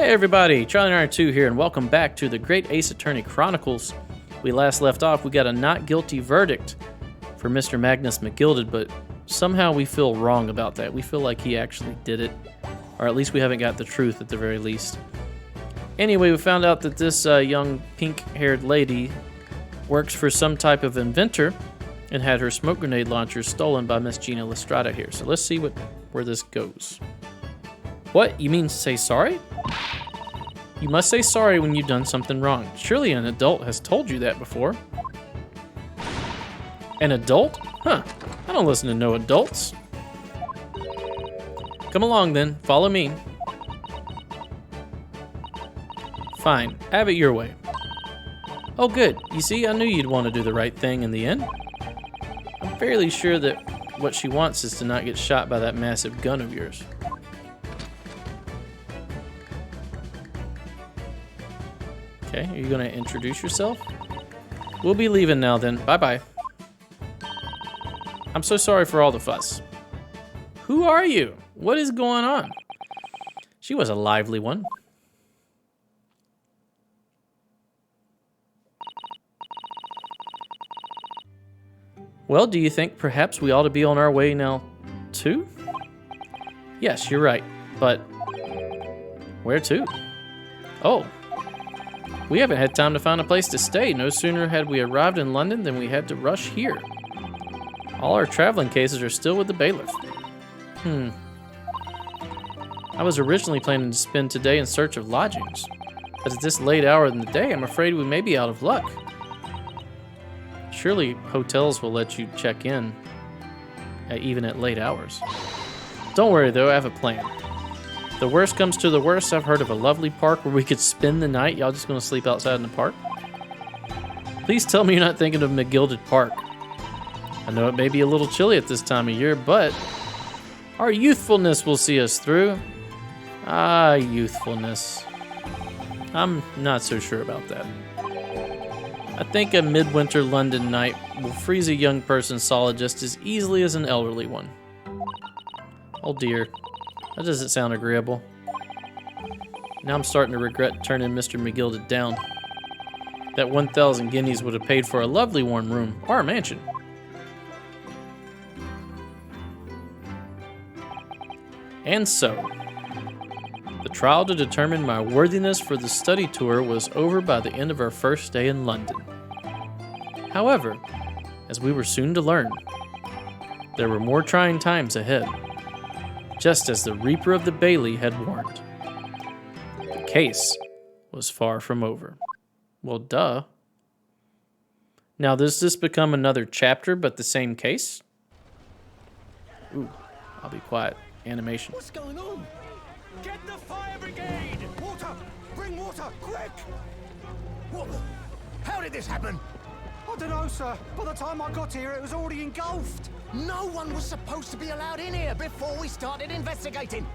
Hey everybody, Charlie and I 2 here, and welcome back to the Great Ace Attorney Chronicles. We last left off, we got a not guilty verdict for Mr. Magnus McGilded, but somehow we feel wrong about that. We feel like he actually did it, or at least we haven't got the truth at the very least. Anyway, we found out that this young pink-haired lady works for some type of inventor and had her smoke grenade launcher stolen by Miss Gina Lestrada here. So let's see where this goes. What? You mean say sorry? You must say sorry when you've done something wrong. Surely an adult has told you that before. An adult? Huh. I don't listen to no adults. Come along then. Follow me. Fine. Have it your way. Oh good. You see, I knew you'd want to do the right thing in the end. I'm fairly sure that what she wants is to not get shot by that massive gun of yours. Okay, are you going to introduce yourself? We'll be leaving now then. Bye-bye. I'm so sorry for all the fuss. Who are you? What is going on? She was a lively one. Well, do you think perhaps we ought to be on our way now, too? Yes, you're right, but where to? Oh. We haven't had time to find a place to stay. No sooner had we arrived in London than we had to rush here. All our traveling cases are still with the bailiff. I was originally planning to spend today in search of lodgings, but at this late hour in the day, I'm afraid we may be out of luck. Surely hotels will let you check in, even at late hours. Don't worry though, I have a plan. The worst comes to the worst, I've heard of a lovely park where we could spend the night. Y'all just gonna sleep outside in the park? Please tell me you're not thinking of McGilded Park. I know it may be a little chilly at this time of year, but our youthfulness will see us through. Ah, youthfulness. I'm not so sure about that. I think a midwinter London night will freeze a young person solid just as easily as an elderly one. Oh dear. That doesn't sound agreeable. Now I'm starting to regret turning Mr. McGilded down. That 1,000 guineas would have paid for a lovely warm room, or a mansion. And so, the trial to determine my worthiness for the study tour was over by the end of our first day in London. However, as we were soon to learn, there were more trying times ahead. Just as the Reaper of the Bailey had warned. The case was far from over. Well, duh. Now, does this become another chapter, but the same case? Ooh, I'll be quiet. Animation. What's going on? Get the fire brigade! Water! Bring water, quick! What the? How did this happen? I don't know, sir. By the time I got here, it was already engulfed. No one was supposed to be allowed in here before we started investigating.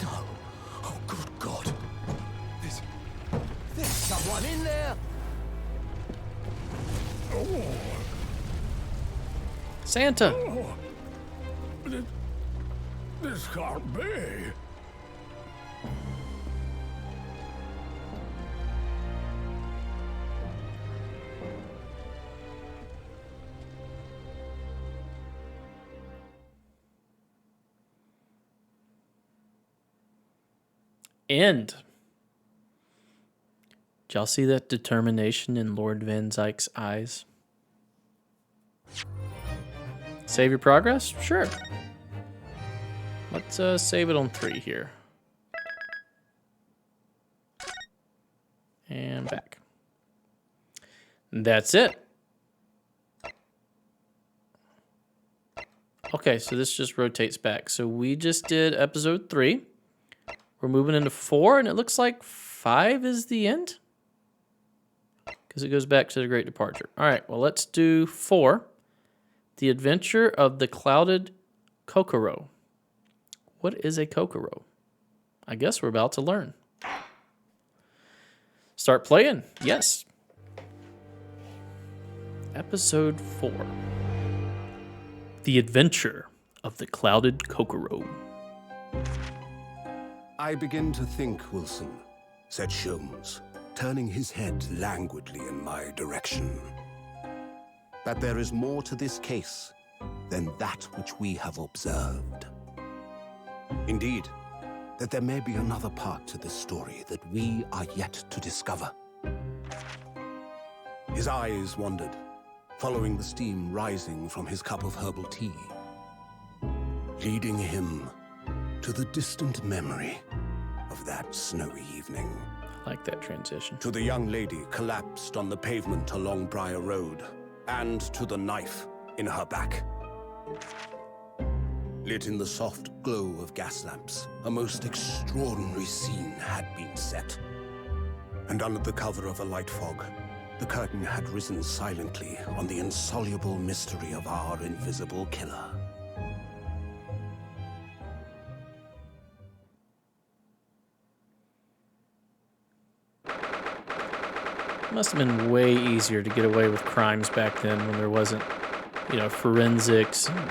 No. Oh, good God. There's someone in there. Oh. Santa! Oh. This can't be. End. Did y'all see that determination in Lord Van Zyke's eyes? Save your progress? Sure. Let's save it on 3 here. And back. That's it. Okay, so this just rotates back. So we just did episode 3. We're moving into 4, and it looks like 5 is the end. Because it goes back to the Great Departure. All right, well, let's do 4. The Adventure of the Clouded Kokoro. What is a Kokoro? I guess we're about to learn. Start playing. Yes. Episode 4. The Adventure of the Clouded Kokoro. I begin to think, Wilson, said Sholmes, turning his head languidly in my direction, that there is more to this case than that which we have observed. Indeed, that there may be another part to this story that we are yet to discover. His eyes wandered, following the steam rising from his cup of herbal tea, leading him to the distant memory of that snowy evening. I like that transition. To the young lady collapsed on the pavement along Briar Road, and to the knife in her back. Lit in the soft glow of gas lamps, a most extraordinary scene had been set. And under the cover of a light fog, the curtain had risen silently on the insoluble mystery of our invisible killer. It must have been way easier to get away with crimes back then when there wasn't, forensics, and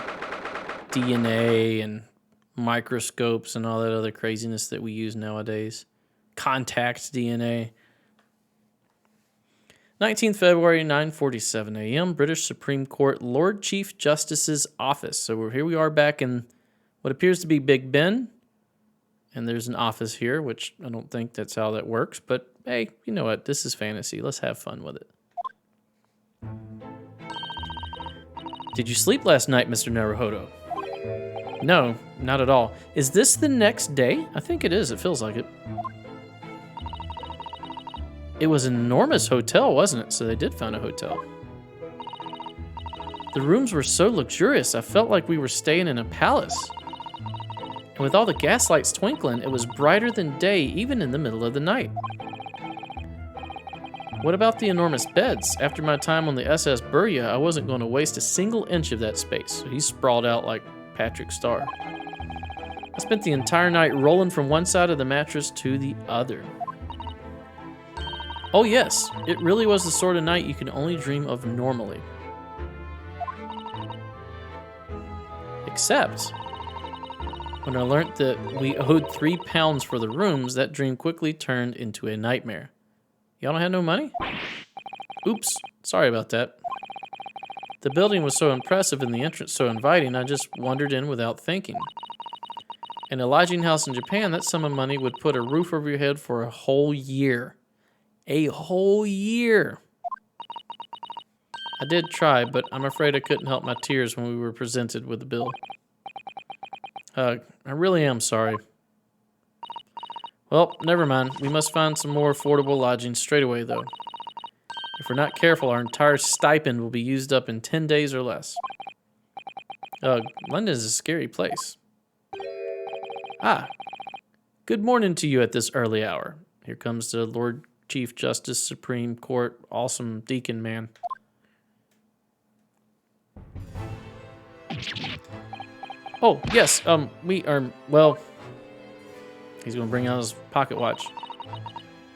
DNA, and microscopes, and all that other craziness that we use nowadays. Contact DNA. 19th February, 9:47 a.m., British Supreme Court Lord Chief Justice's office. So here we are back in what appears to be Big Ben. And there's an office here, which I don't think that's how that works. But hey, you know what? This is fantasy. Let's have fun with it. Did you sleep last night, Mr. Naruhodo? No, not at all. Is this the next day? I think it is. It feels like it. It was an enormous hotel, wasn't it? So they did find a hotel. The rooms were so luxurious, I felt like we were staying in a palace. And with all the gaslights twinkling, it was brighter than day, even in the middle of the night. What about the enormous beds? After my time on the SS Burya, I wasn't going to waste a single inch of that space. So he sprawled out like Patrick Star. I spent the entire night rolling from one side of the mattress to the other. Oh yes, it really was the sort of night you can only dream of normally. Except, when I learned that we owed £3 for the rooms, that dream quickly turned into a nightmare. Y'all don't have no money? Oops, sorry about that. The building was so impressive and the entrance so inviting, I just wandered in without thinking. In a lodging house in Japan, that sum of money would put a roof over your head for a whole year. A whole year. I did try, but I'm afraid I couldn't help my tears when we were presented with the bill. I really am sorry. Well, never mind. We must find some more affordable lodging straight away, though. If we're not careful, our entire stipend will be used up in 10 days or less. London is a scary place. Ah, good morning to you at this early hour. Here comes the Lord Chief Justice, Supreme Court, awesome deacon man. Oh, yes, we are, well, he's going to bring out his pocket watch.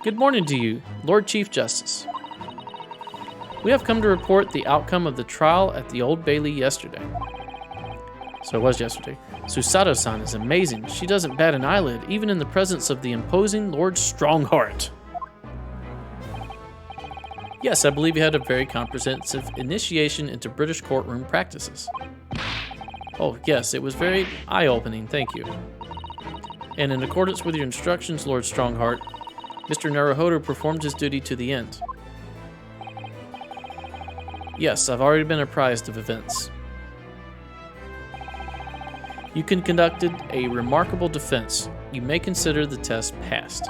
Good morning to you, Lord Chief Justice. We have come to report the outcome of the trial at the Old Bailey yesterday. So it was yesterday. Susato-san is amazing. She doesn't bat an eyelid, even in the presence of the imposing Lord Strongheart. Yes, I believe you had a very comprehensive initiation into British courtroom practices. Oh, yes, it was very eye-opening, thank you. And in accordance with your instructions, Lord Strongheart, Mr. Naruhodo performed his duty to the end. Yes, I've already been apprised of events. You conducted a remarkable defense. You may consider the test passed.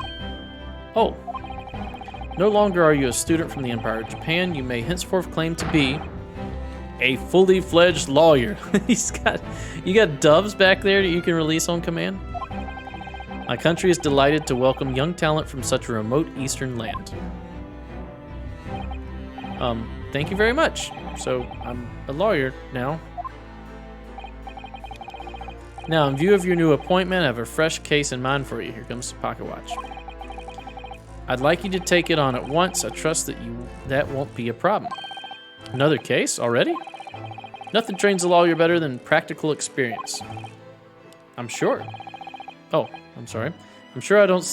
Oh. No longer are you a student from the Empire of Japan. You may henceforth claim to be a fully fledged lawyer. You got doves back there that you can release on command? My country is delighted to welcome young talent from such a remote eastern land. Thank you very much. So, I'm a lawyer now. Now, in view of your new appointment, I have a fresh case in mind for you. Here comes the pocket watch. I'd like you to take it on at once. I trust that that won't be a problem. Another case already? Nothing trains a lawyer better than practical experience. I'm sure. Oh, I'm sorry. I'm sure I don't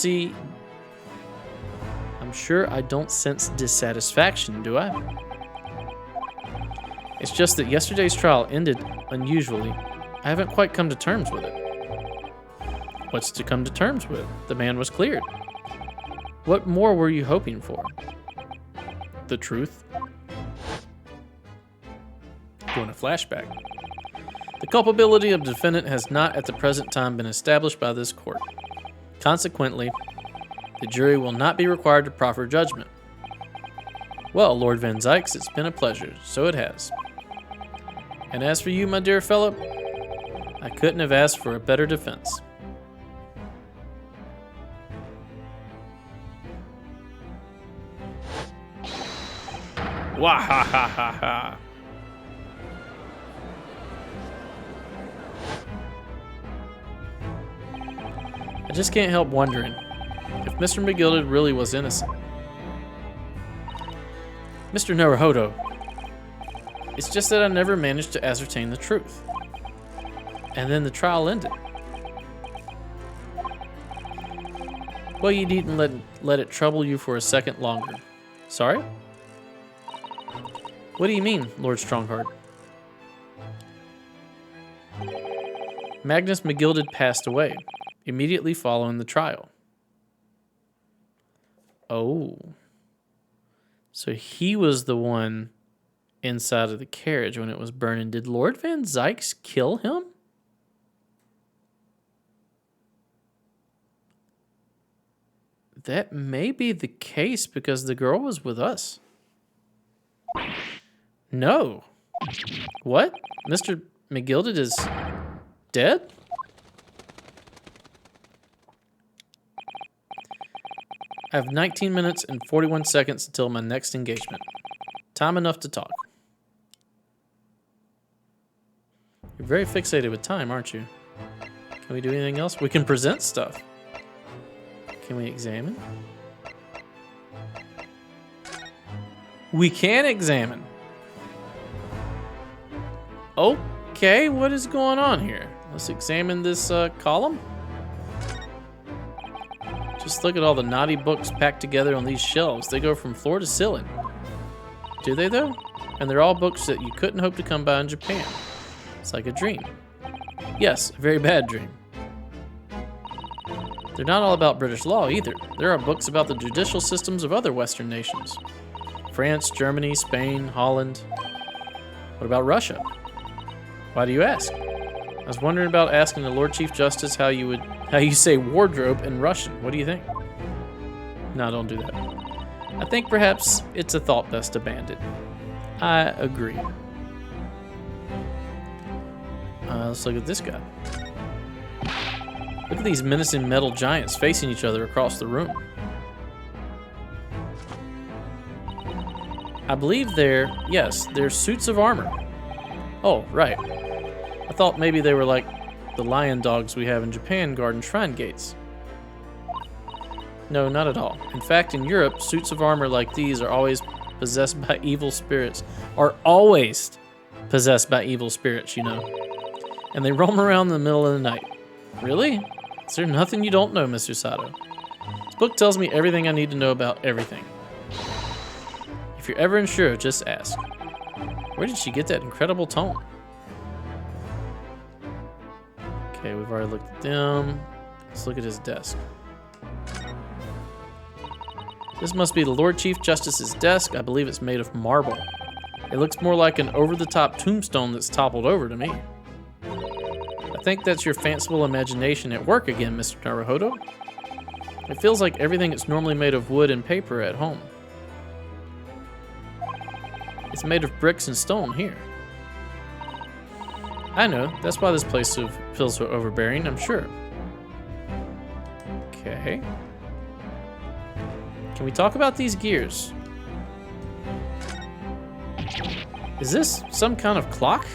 sense dissatisfaction, do I? It's just that yesterday's trial ended unusually. I haven't quite come to terms with it. What's to come to terms with? The man was cleared. What more were you hoping for? The truth? Doing a flashback. The culpability of the defendant has not at the present time been established by this court. Consequently, the jury will not be required to proffer judgment. Well, Lord Van Zykes, it's been a pleasure. So it has. And as for you, my dear fellow, I couldn't have asked for a better defense. Wah ha ha ha ha. I just can't help wondering if Mr. McGilded really was innocent. Mr. Naruhodo, it's just that I never managed to ascertain the truth. And then the trial ended. Well, you needn't let it trouble you for a second longer. Sorry? What do you mean, Lord Strongheart? Magnus McGilded passed away immediately following the trial. Oh. So he was the one inside of the carriage when it was burning. Did Lord Van Zykes kill him? That may be the case because the girl was with us. No. What? Mr. McGilded is dead? I have 19 minutes and 41 seconds until my next engagement. Time enough to talk. You're very fixated with time, aren't you? Can we do anything else? We can present stuff. Can we examine? We can examine. Okay, what is going on here? Let's examine this column. Just look at all the naughty books packed together on these shelves. They go from floor to ceiling. Do they, though? And they're all books that you couldn't hope to come by in Japan. It's like a dream. Yes, a very bad dream. They're not all about British law, either. There are books about the judicial systems of other Western nations. France, Germany, Spain, Holland. What about Russia? Why do you ask? I was wondering about asking the Lord Chief Justice how you say wardrobe in Russian. What do you think? No, don't do that. I think perhaps it's a thought best abandoned. I agree. Let's look at this guy. Look at these menacing metal giants facing each other across the room. I believe they're suits of armor. Oh, right. I thought maybe they were like the lion dogs we have in Japan guarding shrine gates. No, not at all. In fact, in Europe, suits of armor like these are always possessed by evil spirits. You know. And they roam around in the middle of the night. Really? Is there nothing you don't know, Mr. Sato? This book tells me everything I need to know about everything. If you're ever unsure, just ask. Where did she get that incredible tone? Okay, we've already looked at them. Let's look at his desk. This must be the Lord Chief Justice's desk. I believe it's made of marble. It looks more like an over-the-top tombstone that's toppled over to me. I think that's your fanciful imagination at work again, Mr. Naruhodo. It feels like everything is normally made of wood and paper at home. It's made of bricks and stone here. I know, that's why this place feels so overbearing, I'm sure. Okay. Can we talk about these gears? Is this some kind of clock?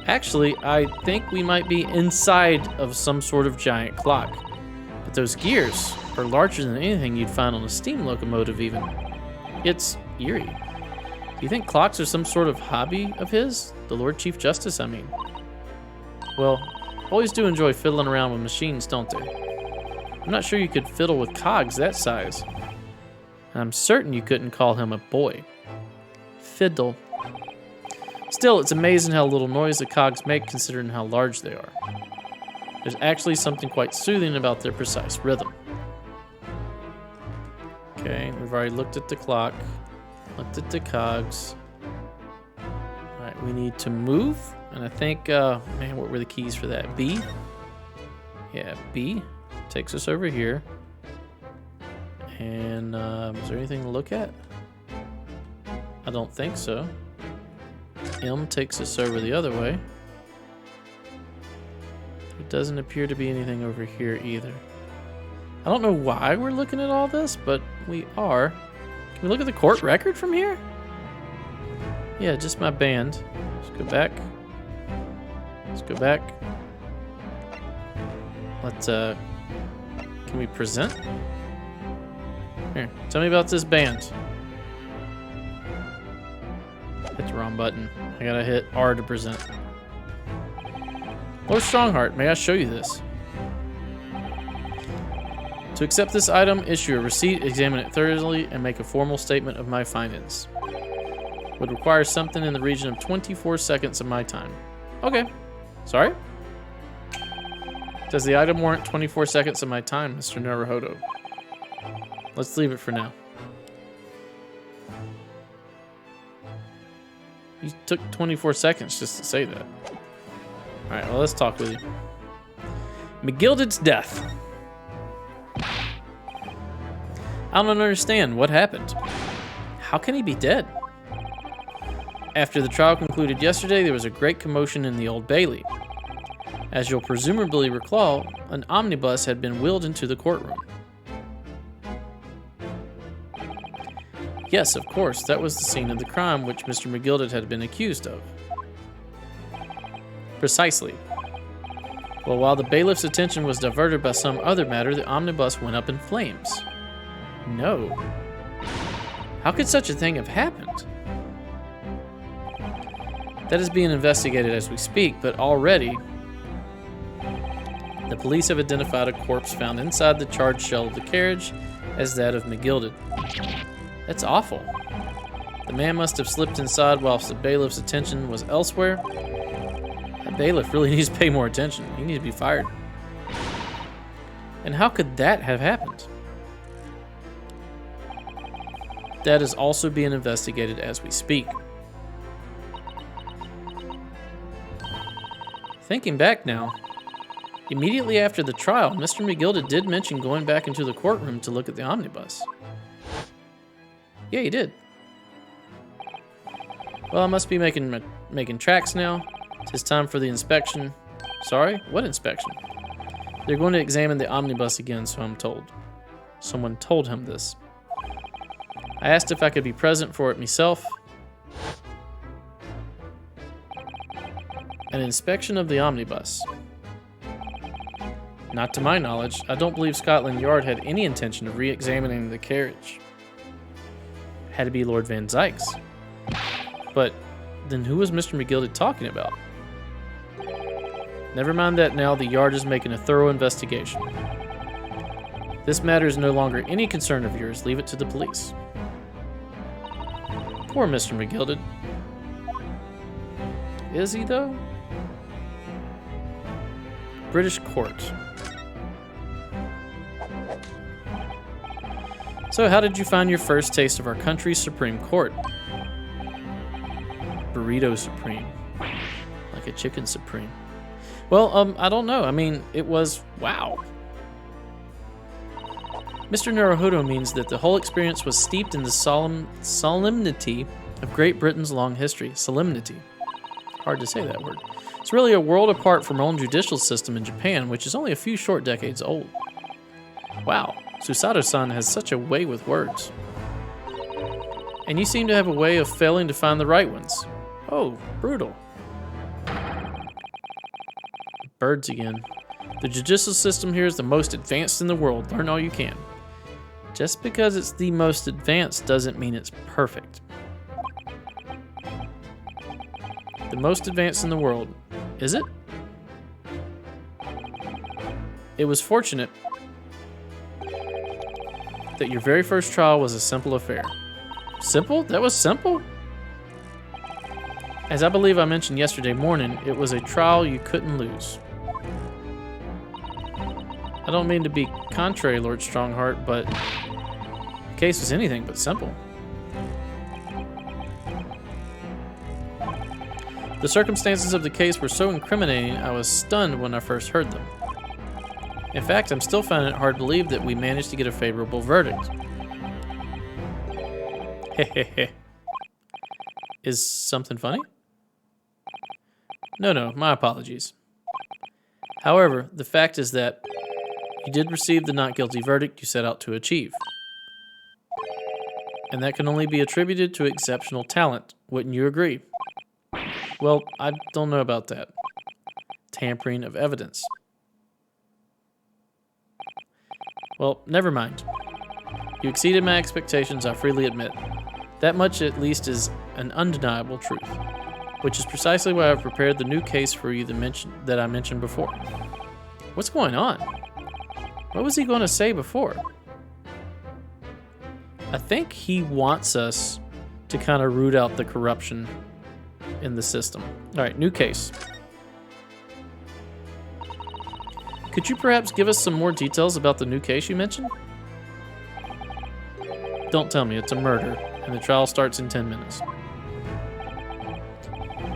Actually, I think we might be inside of some sort of giant clock. But those gears are larger than anything you'd find on a steam locomotive even. It's eerie. Do you think clocks are some sort of hobby of his? The Lord Chief Justice, I mean. Well, boys do enjoy fiddling around with machines, don't they? I'm not sure you could fiddle with cogs that size. And I'm certain you couldn't call him a boy. Fiddle. Still, it's amazing how little noise the cogs make considering how large they are. There's actually something quite soothing about their precise rhythm. Okay, we've already looked at the clock, looked at the cogs. Alright, we need to move, and I think, man, what were the keys for that? B? Yeah, B takes us over here. And, is there anything to look at? I don't think so. M takes us over the other way. There doesn't appear to be anything over here either. I don't know why we're looking at all this, but we are. Can we look at the court record from here? Yeah, just my band. Let's go back. Let's go back. Let's, can we present? Here, tell me about this band. Hit the wrong button. I gotta hit R to present. Lord Strongheart, may I show you this? To accept this item, issue a receipt, examine it thoroughly, and make a formal statement of my findings. Would require something in the region of 24 seconds of my time. Okay. Sorry? Does the item warrant 24 seconds of my time, Mr. Naruhodo? Let's leave it for now. You took 24 seconds just to say that. Alright, well, let's talk with you. McGilded's death. I don't understand what happened. How can he be dead? After the trial concluded yesterday, there was a great commotion in the Old Bailey. As you'll presumably recall, an omnibus had been wheeled into the courtroom. Yes, of course, that was the scene of the crime which Mr. McGilded had been accused of. Precisely. Well, while the bailiff's attention was diverted by some other matter, the omnibus went up in flames. No. How could such a thing have happened? That is being investigated as we speak, but already the police have identified a corpse found inside the charred shell of the carriage as that of McGilded. That's awful. The man must have slipped inside whilst the bailiff's attention was elsewhere. That bailiff really needs to pay more attention. He needs to be fired. And how could that have happened? That is also being investigated as we speak. Thinking back now, immediately after the trial, Mr. McGilded did mention going back into the courtroom to look at the omnibus. Yeah, he did. Well, I must be making tracks now. It's time for the inspection. Sorry, what inspection? They're going to examine the omnibus again, so I'm told. Someone told him this. I asked if I could be present for it myself. An inspection of the omnibus. Not to my knowledge. I don't believe Scotland Yard had any intention of re-examining the carriage. Had to be Lord Van Zyk's. But then who was Mr. McGilded talking about? Never mind that now, the Yard is making a thorough investigation. This matter is no longer any concern of yours. Leave it to the police. Poor Mr. McGilded. Is he, though? British court. So, how did you find your first taste of our country's Supreme Court? Burrito Supreme. Like a chicken Supreme. Well, I don't know. I mean, it was wow. Mr. Naruhodo means that the whole experience was steeped in the solemnity of Great Britain's long history. Solemnity. Hard to say that word. It's really a world apart from our own judicial system in Japan, which is only a few short decades old. Wow, Susato-san has such a way with words. And you seem to have a way of failing to find the right ones. Oh, brutal. Birds again. The judicial system here is the most advanced in the world. Learn all you can. Just because it's the most advanced doesn't mean it's perfect. The most advanced in the world. Is it? It was fortunate that your very first trial was a simple affair. Simple? That was simple? As I believe I mentioned yesterday morning, it was a trial you couldn't lose. I don't mean to be contrary, Lord Strongheart, but the case was anything but simple. The circumstances of the case were so incriminating, I was stunned when I first heard them. In fact, I'm still finding it hard to believe that we managed to get a favorable verdict. Hehehe. Is something funny? No, my apologies. However, the fact is that you did receive the not guilty verdict you set out to achieve. And that can only be attributed to exceptional talent, wouldn't you agree? Well, I don't know about that. Tampering of evidence. Well, never mind. You exceeded my expectations, I freely admit. That much at least is an undeniable truth, which is precisely why I've prepared the new case for you that I mentioned before. What's going on? What was he going to say before? I think he wants us to kind of root out the corruption in the system. All right, new case. Could you perhaps give us some more details about the new case you mentioned? Don't tell me it's a murder, and the trial starts in 10 minutes.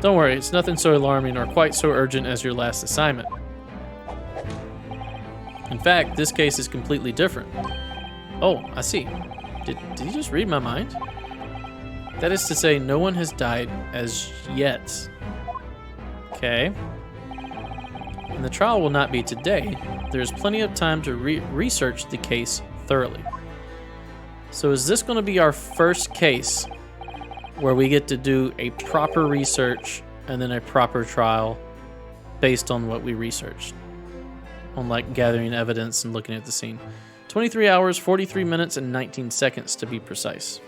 Don't worry, it's nothing so alarming or quite so urgent as your last assignment. In fact, this case is completely different. Oh, I see. Did you just read my mind? That is to say, no one has died as yet. Okay. And the trial will not be today. There is plenty of time to research the case thoroughly. So is this going to be our first case where we get to do a proper research and then a proper trial based on what we researched? On like gathering evidence and looking at the scene. 23 hours, 43 minutes, and 19 seconds to be precise.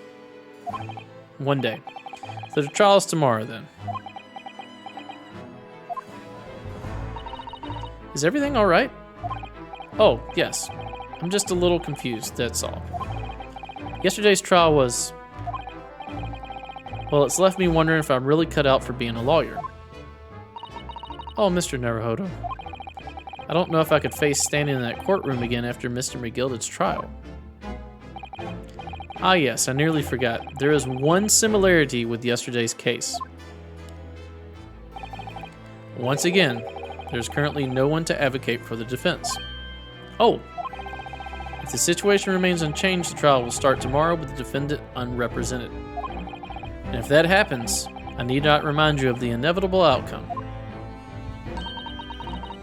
One day. So the trial is tomorrow then. Is everything all right? Oh, yes. I'm just a little confused, that's all. Yesterday's trial was... well, it's left me wondering if I'm really cut out for being a lawyer. Oh, Mr. Naruhodo. I don't know if I could face standing in that courtroom again after Mr. McGilded's trial. Ah yes, I nearly forgot. There is one similarity with yesterday's case. Once again, there's currently no one to advocate for the defense. Oh! If the situation remains unchanged, the trial will start tomorrow with the defendant unrepresented. And if that happens, I need not remind you of the inevitable outcome.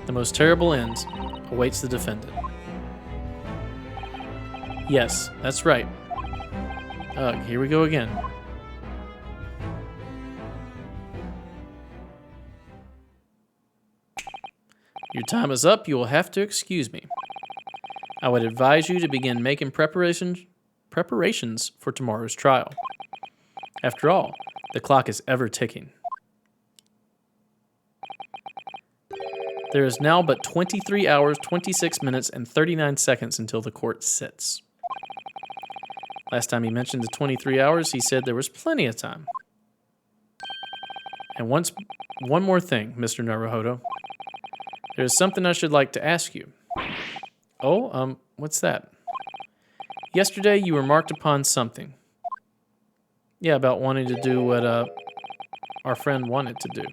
The most terrible end awaits the defendant. Yes, that's right. Ugh, here we go again. Your time is up. You will have to excuse me. I would advise you to begin making preparations for tomorrow's trial. After all, the clock is ever ticking. There is now but 23 hours, 26 minutes, and 39 seconds until the court sits. Last time he mentioned the 23 hours, he said there was plenty of time. And one more thing, Mr. Naruhodo. There is something I should like to ask you. Oh, what's that? Yesterday you remarked upon something. Yeah, about wanting to do what our friend wanted to do.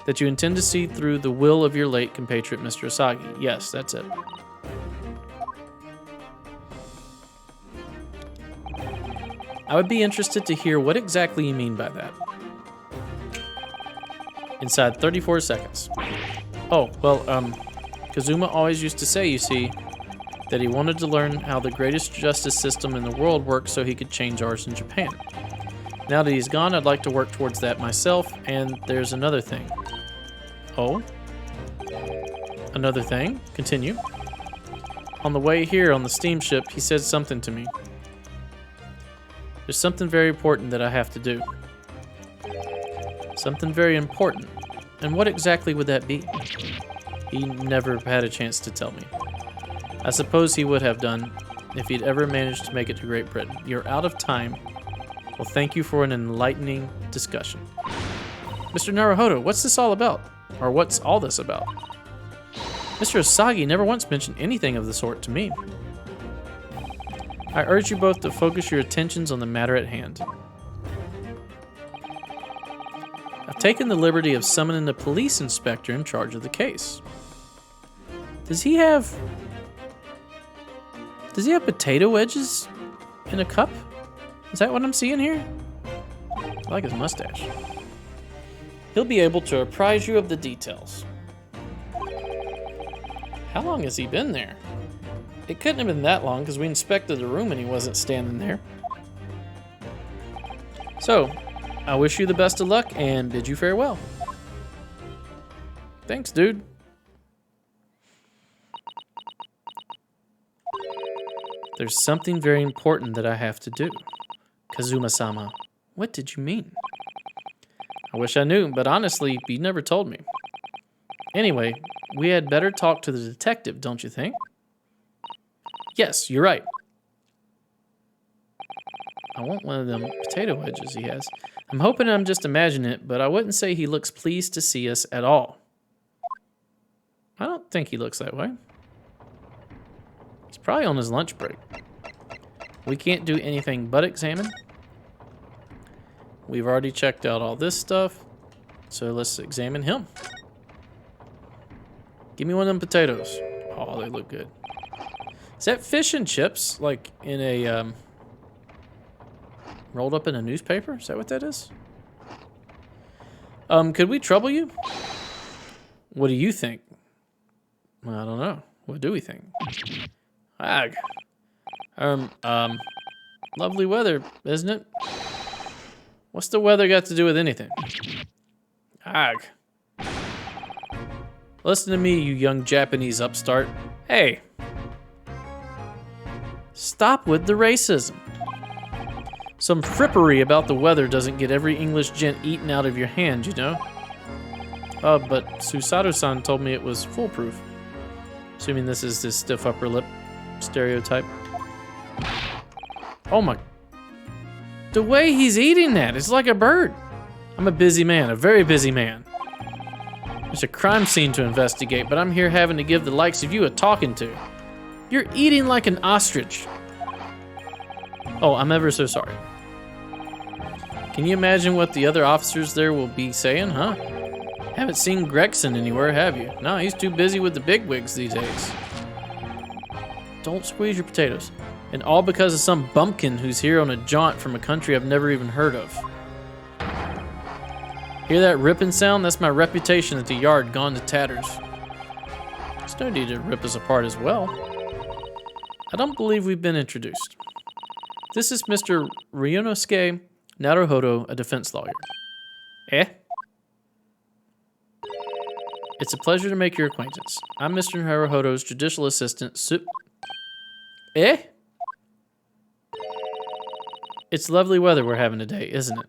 That you intend to see through the will of your late compatriot, Mr. Asagi. Yes, that's it. I would be interested to hear what exactly you mean by that. Inside 34 seconds. Oh, well, Kazuma always used to say, you see, that he wanted to learn how the greatest justice system in the world works so he could change ours in Japan. Now that he's gone, I'd like to work towards that myself, and there's another thing. Oh? Another thing? Continue. On the way here on the steamship, he said something to me. There's something very important that I have to do. Something very important. And what exactly would that be? He never had a chance to tell me. I suppose he would have done if he'd ever managed to make it to Great Britain. You're out of time. Well, thank you for an enlightening discussion. Mr. Naruhodo, what's this all about? Or what's all this about? Mr. Asagi never once mentioned anything of the sort to me. I urge you both to focus your attentions on the matter at hand. I've taken the liberty of summoning the police inspector in charge of the case. Does he have potato wedges in a cup? Is that what I'm seeing here? I like his mustache. He'll be able to apprise you of the details. How long has he been there? It couldn't have been that long because we inspected the room and he wasn't standing there. So, I wish you the best of luck and bid you farewell. Thanks, dude. There's something very important that I have to do. Kazuma-sama, what did you mean? I wish I knew, but honestly, you never told me. Anyway, we had better talk to the detective, don't you think? Yes, you're right. I want one of them potato wedges he has. I'm hoping I'm just imagining it, but I wouldn't say he looks pleased to see us at all. I don't think he looks that way. He's probably on his lunch break. We can't do anything but examine. We've already checked out all this stuff, so let's examine him. Give me one of them potatoes. Oh, they look good. Is that fish and chips, like in a, rolled up in a newspaper? Is that what that is? Could we trouble you? What do you think? Well, I don't know. What do we think? Ag. Lovely weather, isn't it? What's the weather got to do with anything? Ag. Listen to me, you young Japanese upstart. Hey. Stop with the racism. Some frippery about the weather doesn't get every English gent eaten out of your hand, you know? But Susato-san told me it was foolproof. Assuming this is this stiff upper lip stereotype. Oh my. The way he's eating that, it's like a bird. I'm a busy man, a very busy man. There's a crime scene to investigate, but I'm here having to give the likes of you a talking to. You're eating like an ostrich. Oh, I'm ever so sorry. Can you imagine what the other officers there will be saying, huh? Haven't seen Gregson anywhere, have you? No, he's too busy with the bigwigs these days. Don't squeeze your potatoes. And all because of some bumpkin who's here on a jaunt from a country I've never even heard of. Hear that ripping sound? That's my reputation at the yard gone to tatters. There's no need to rip us apart as well. I don't believe we've been introduced. This is Mr. Ryunosuke Naruhodo, a defense lawyer. Eh? It's a pleasure to make your acquaintance. I'm Mr. Naruhodo's judicial assistant, Eh? It's lovely weather we're having today, isn't it?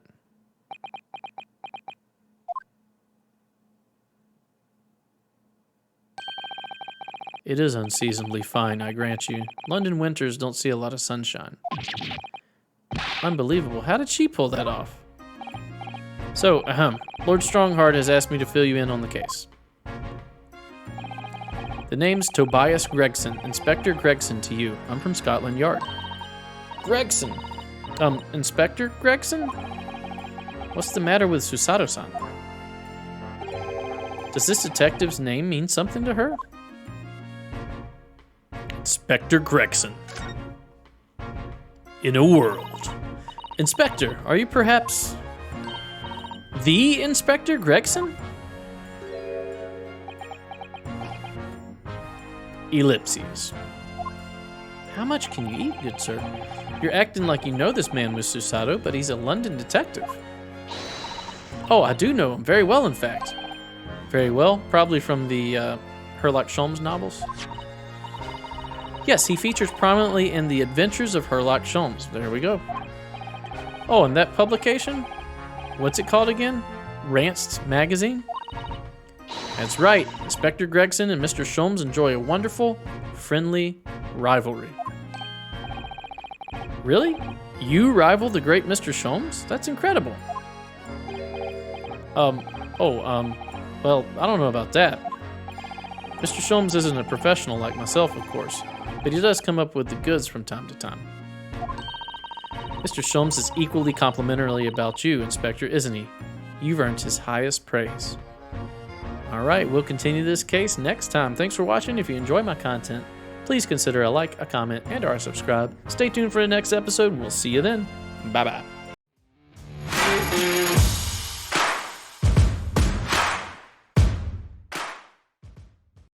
It is unseasonably fine, I grant you. London winters don't see a lot of sunshine. Unbelievable. How did she pull that off? So, Lord Strongheart has asked me to fill you in on the case. The name's Tobias Gregson. Inspector Gregson to you. I'm from Scotland Yard. Gregson. Inspector Gregson? What's the matter with Susato-san? Does this detective's name mean something to her? Inspector Gregson. In a world. Inspector, are you perhaps the Inspector Gregson? Ellipses. How much can you eat, good sir? You're acting like you know this man, Miss Susato, but he's a London detective. Oh, I do know him very well, in fact. Very well, probably from the Sherlock Sholmes novels. Yes, he features prominently in The Adventures of Sherlock Sholmes. There we go. Oh, and that publication? What's it called again? Rant's magazine? That's right. Inspector Gregson and Mr. Sholmes enjoy a wonderful, friendly rivalry. Really? You rival the great Mr. Sholmes? That's incredible. Well, I don't know about that. Mr. Sholmes isn't a professional like myself, of course, but he does come up with the goods from time to time. Mr. Sholmes is equally complimentary about you, Inspector, isn't he? You've earned his highest praise. All right, we'll continue this case next time. Thanks for watching. If you enjoy my content, please consider a like, a comment, and or a subscribe. Stay tuned for the next episode, and we'll see you then. Bye-bye.